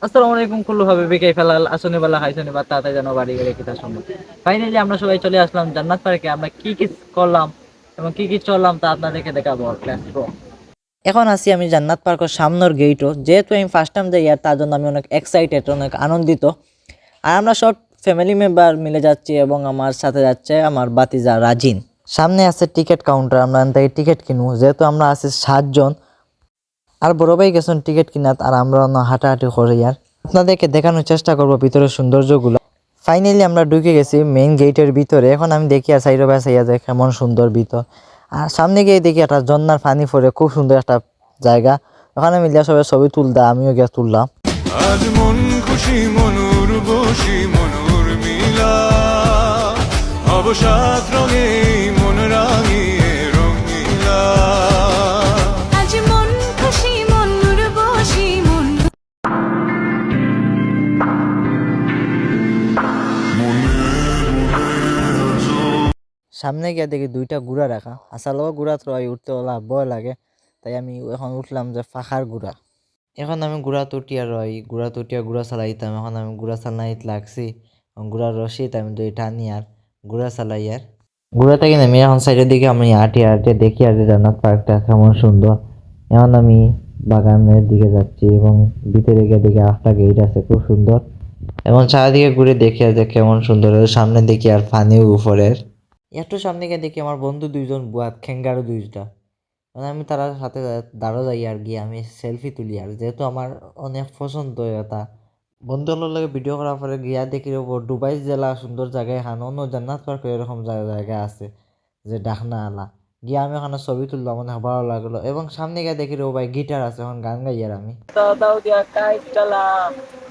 আসসালামু আলাইকুম কুল্লু ভাবে বিকাই ফেলাল আসনে বেলা খাইছনি বা তাতে যেন বাড়ি গেলে কিতা সম্ভব। ফাইনালি আমরা সবাই চলে আসলাম জান্নাত পার্কে। আমরা কি কি করলাম এবং কি কি চললাম তা আপনাদেরকে দেখাবো। Let's go. এখন আছি আমি জান্নাত পার্কের সামনের গেটও, যেহেতু আমি ফার্স্ট টাইম যাই আর তার জন্য আমি অনেক এক্সাইটেড, অনেক আনন্দিত। আর আমরা সব ফ্যামিলি মেম্বার মিলে যাচ্ছি এবং আমার সাথে যাচ্ছে আমার বাতিজা রাজিন। সামনে আছে টিকিট কাউন্টার, আমরা এখান থেকে টিকিট কিনবো, যেহেতু আমরা আছি 7 জন। আর বড় ভাই গেছেন টিকিট কিনাত, আর আমরা হাঁটাহাঁটি করি আর আপনাদেরকে দেখানোর চেষ্টা করবো ভিতরের সৌন্দর্যগুলো। ফাইনালি আমরা ঢুকে গেছি মেইন গেটের ভিতরে। এখন আমি দেখি আর সাইড বাই সাইয়া যায় কেমন সুন্দর ভিতর। আর সামনে গিয়ে দেখি একটা ঝর্ণার পানি পড়ে, খুব সুন্দর একটা জায়গা। ওখানে মিলিয়া সবাই ছবি তুলতাম, আমিও গিয়ে তুললাম। আজ মন খুশি মনুর বসি মনুর মিলা অবসাদ রঙে মন রাঙিয়ে রঙিলা। আজ মন খুশি মনুর বসি মন সামনে গিয়ে দেখি 2টা গুড়া রাখা, আসলে গুড়া তো উঠতে ওলা ভয় লাগে, তাই আমি এখন উঠলাম যে ফাঁকার গুড়া। এখন আমি গুড়া তুটিয়া গুড়া তুটিয়া গুড়া চালাইতাম। এখন আমি গুড়া চালাইতে লাগছি, গুড়ার রশিদ আমি দুই টানি আর গুড়া চালাই। আর গুড়া থেকে নেমে এখন সাইডের দিকে আমি হাঁটি হাঁটে দেখি আর জান্নাত পার্কটা কেমন সুন্দর। এখন আমি বাগানের দিকে যাচ্ছি এবং ভিতরে গিয়ে দেখি একটা গেট আছে খুব সুন্দর, এবং চারিদিকে ঘুরে দেখি আর যে কেমন সুন্দর। সামনে দেখি আর পানিও উপরের। একটু সামনে গিয়ে দেখি আমার বন্ধু 2জন বুয়াত খেঙ্গারও 2টা। মানে আমি তার সাথে দাঁড়ো যাই আর গিয়ে আমি সেলফি তুলি, আর যেহেতু আমার অনেক পছন্দ এটা। বন্ধুগুলোর লাগে ভিডিও করার পরে গিয়া দেখি দুবাই জেলা সুন্দর জায়গায় এখানে অন্য জান্নাত পার্ক এরকম জায়গা আছে যে ডাকনা আলা। গিয়ে আমি ওখানে ছবি তুললাম, অনেক ভালো লাগলো। এবং সামনে গিয়ে দেখি ভাই গিটার আছে, এখন গান গাই আর আমি দাও দিয়া কাইট চালা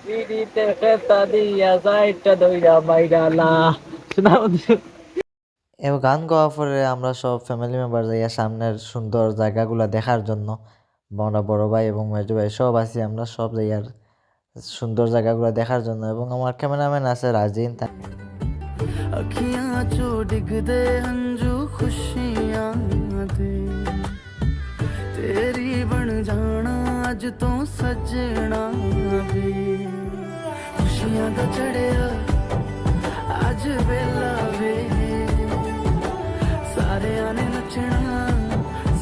বিডিতে খেতা দিয়া যাইটা দইরা মাইরালা শোনা। এবং গান গাওয়ার পরে আমরা সব ফ্যামিলি মেম্বার যাইয়া সামনের সুন্দর জায়গাগুলো দেখার জন্য, আমরা বড় ভাই এবং মেজো ভাই সব আছি, আমরা সব যাইয়ার সুন্দর জায়গাগুলো দেখার জন্য। এবং আমার ক্যামেরাম্যান আছে রাজিন। अखियां चो डिगदे हंजू खुशियां दे तेरी बन जाना अज तो सजना वे खुशियां दा चढ़िया अज वेला वे सारे आने नचना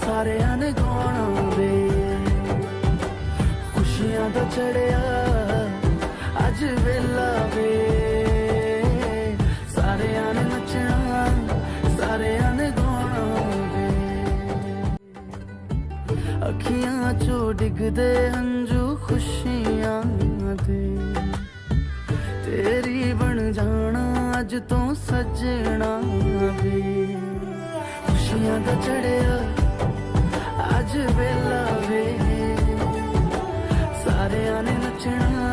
सारे आने गाना वे खुशियां दा चढ़िया अज वेला वे सारे आने नचना सारे आने गाना वे अखियां चो डिगदे हंजू खुशियां दे तेरी बन जाना अज तो सजना वे खुशियां दा चढ़िया अज वेला वे सारे आने नचना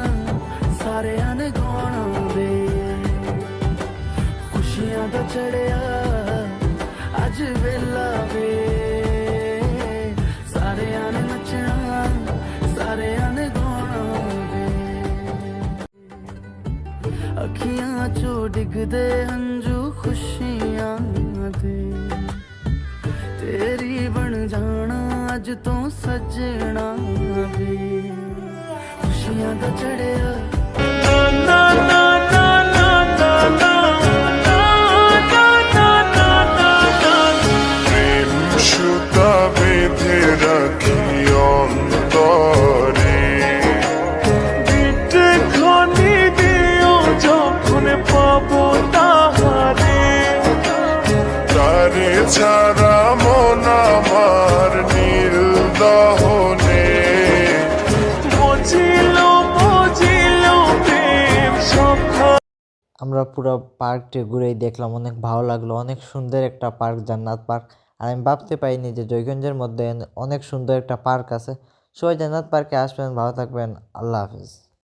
सारे आने गाना वे खुशियां दा चढ़िया अज वेला वे सारे आने नचना सारे आने गाना वे अखियां चो डिगदे हंजू खुशियां दे तेरी बन जाना अज तो सजना वे खुशियां दा चढ़िया ना ना ना ना ना ना প্রেম সুতা বেঁধে রাখি অন্তরে বিটে খনি দিও যখন পাবো তাহারে তারে ছাড়া মন আমার নীল দহনে বুঝিল বুঝিল প্রেম সখা। আমরা পুরো পার্কটি ঘুরেই দেখলাম, অনেক ভালো লাগলো। অনেক সুন্দর একটা পার্ক জান্নাত পার্ক। আর আমি ভাবতে পারিনি যে জয়গঞ্জের মধ্যে অনেক সুন্দর একটা পার্ক আছে। সবাই জান্নাত পার্কে আসবেন, ভালো থাকবেন, আল্লাহ হাফিজ।